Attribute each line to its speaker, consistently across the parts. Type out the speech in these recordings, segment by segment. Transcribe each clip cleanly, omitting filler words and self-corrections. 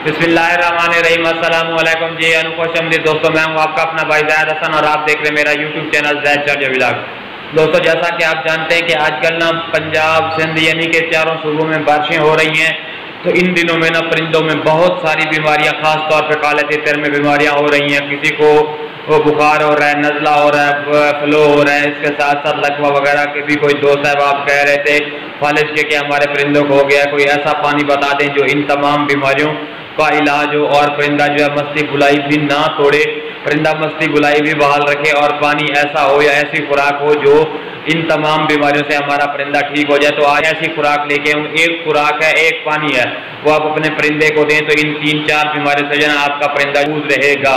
Speaker 1: बिस्मिल्लाहिर्रहमानिर्रहीम। अस्सलामु अलैकुम जी, अनुकोश अमदीद दोस्तों, मैं हूँ आपका अपना भाई ज़ैद हसन और आप देख रहे हैं मेरा यूट्यूब चैनल ज़ैद चार्ज व्लॉग। दोस्तों, जैसा कि आप जानते हैं कि आजकल ना पंजाब सिंध यानी कि चारों सूबों में बारिशें हो रही हैं, तो इन दिनों में ना परिंदों में बहुत सारी बीमारियां, खास तौर पर काले तीतर में बीमारियां हो रही हैं। किसी को वो बुखार हो रहा है, नज़ला हो रहा है, फ्लो हो रहा है, इसके साथ साथ लकवा वगैरह के भी कोई दोस्त साहब आप कह रहे थे फालिज के कि हमारे परिंदों को हो गया। कोई ऐसा पानी बता दें जो इन तमाम बीमारियों का इलाज हो और परिंदा जो है मस्ती गुलाई भी ना तोड़े, परिंदा मस्ती गुलाई भी बहाल रखे और पानी ऐसा हो या ऐसी खुराक हो जो इन तमाम बीमारियों से हमारा परिंदा ठीक हो जाए। तो आज ऐसी खुराक लेके हूँ, एक खुराक है, एक पानी है, वो आप अपने परिंदे को दें तो इन 3-4 बीमारियों से जो है आपका परिंदा दूर रहेगा।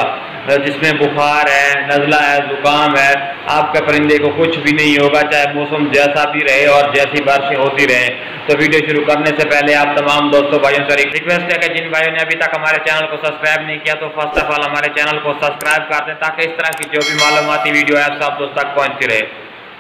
Speaker 1: जिसमें बुखार है, नज़ला है, जुकाम है, आपके परिंदे को कुछ भी नहीं होगा, चाहे मौसम जैसा भी रहे और जैसी बारिशें होती रहे। तो वीडियो शुरू करने से पहले आप तमाम दोस्तों भाइयों से रिक्वेस्ट है कि जिन भाइयों ने अभी तक हमारे चैनल को सब्सक्राइब नहीं किया तो फर्स्ट ऑफ ऑल हमारे चैनल को सब्सक्राइब कर दें, ताकि इस तरह की जो भी मालूमाती वीडियो है आप सब दोस्तों तक पहुँचती रहे।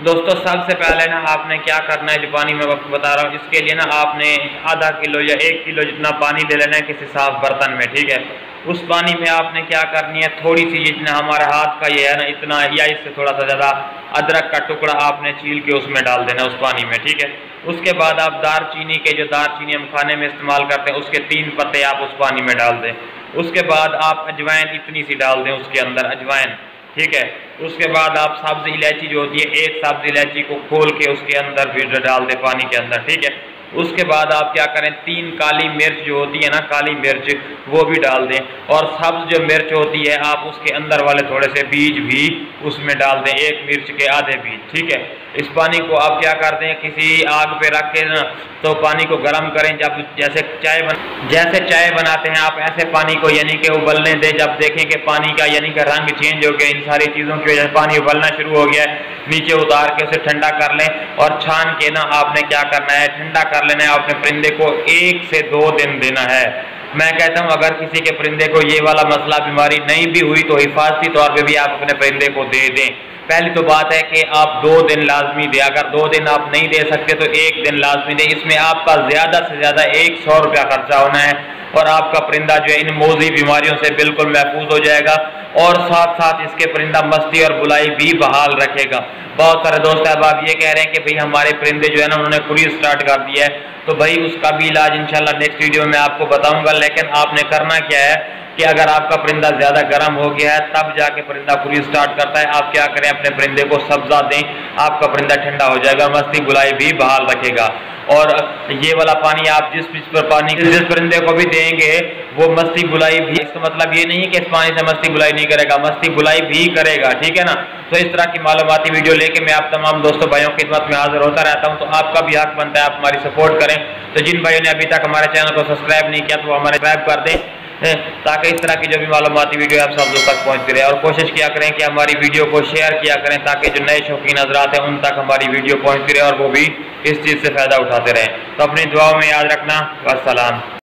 Speaker 1: दोस्तों, सबसे पहले ना आपने क्या करना है, जो पानी मैं वक्त बता रहा हूँ, इसके लिए ना आपने आधा किलो या 1 किलो जितना पानी ले लेना है किसी साफ बर्तन में, ठीक है। उस पानी में आपने क्या करनी है, थोड़ी सी जितना हमारे हाथ का ये है ना, इतना या इससे थोड़ा सा ज़्यादा अदरक का टुकड़ा आपने छील के उसमें डाल देना उस पानी में, ठीक है। उसके बाद आप दारचीनी के, जो दारचीनी हम खाने में इस्तेमाल करते हैं, उसके 3 पत्ते आप उस पानी में डाल दें। उसके बाद आप अजवाइन इतनी सी डाल दें उसके अंदर, अजवाइन, ठीक है। उसके बाद आप सब्ज़ इलायची जो होती है, एक सब्ज़ इलायची को खोल के उसके अंदर फिर डाल दें पानी के अंदर, ठीक है। उसके बाद आप क्या करें, 3 काली मिर्च जो होती है ना, काली मिर्च, वो भी डाल दें। और सब्ज़ जो मिर्च होती है आप उसके अंदर वाले थोड़े से बीज भी उसमें डाल दें, 1 मिर्च के आधे बीज, ठीक है। इस पानी को आप क्या करते हैं, किसी आग पे रख के ना तो पानी को गर्म करें। जब जैसे चाय बनाते हैं आप, ऐसे पानी को यानी कि उबलने दें। जब देखें कि पानी का यानी कि रंग चेंज हो गया, इन सारी चीज़ों की वजह से पानी उबलना शुरू हो गया है, नीचे उतार के उसे ठंडा कर लें और छान के ना आपने क्या करना है, ठंडा कर लेना है। अपने परिंदे को 1 से 2 दिन देना है। मैं कहता हूँ अगर किसी के परिंदे को ये वाला मसला बीमारी नहीं भी हुई तो हिफाजती तौर पे भी आप अपने परिंदे को दे दें। पहली तो बात है कि आप 2 दिन लाजमी दें। अगर 2 दिन आप नहीं दे सकते तो 1 दिन लाजमी दें। इसमें आपका ज़्यादा से ज़्यादा 100 रुपया खर्चा होना है और आपका परिंदा जो है इन मौजी बीमारियों से बिल्कुल महफूज हो जाएगा और साथ साथ इसके परिंदा मस्ती और बुलाई भी बहाल रखेगा। बहुत सारे दोस्त साहब आप ये कह रहे हैं कि भाई हमारे परिंदे जो है ना उन्होंने क्रूज स्टार्ट कर दिया है, तो भाई उसका भी इलाज इंशाल्लाह नेक्स्ट वीडियो में आपको बताऊंगा। लेकिन आपने करना क्या है कि अगर आपका परिंदा ज़्यादा गर्म हो गया है तब जाके परिंदा क्रूज स्टार्ट करता है, आप क्या करें, अपने परिंदे को सब्जा दें, आपका परिंदा ठंडा हो जाएगा, मस्ती बुलाई भी बहाल रखेगा। और ये वाला पानी आप जिस परिंदे को भी देंगे वो मस्ती बुलाई भी, इसका मतलब ये नहीं है कि इस पानी से मस्ती बुलाई नहीं करेगा, मस्ती बुलाई भी करेगा, ठीक है ना। तो इस तरह की मालूमाती वीडियो लेके मैं आप तमाम दोस्तों भाइयों की खिदमत में हाजिर होता रहता हूँ। तो आपका भी हक बनता है आप हमारी सपोर्ट करें। तो जिन भाइयों ने अभी तक हमारे चैनल को सब्सक्राइब नहीं किया तो वो हमारे सब्सक्राइब कर दें, ताकि इस तरह की जो भी मालूमाती वीडियो है आप सब लोग तक पहुँचती रहे। और कोशिश किया करें कि हमारी वीडियो को शेयर किया करें, ताकि जो नए शौकीन हज़रात हैं उन तक हमारी वीडियो पहुँचती रहे और वो भी इस चीज़ से फ़ायदा उठाते रहें। तो अपनी दुआओं में याद रखना। अस्सलाम।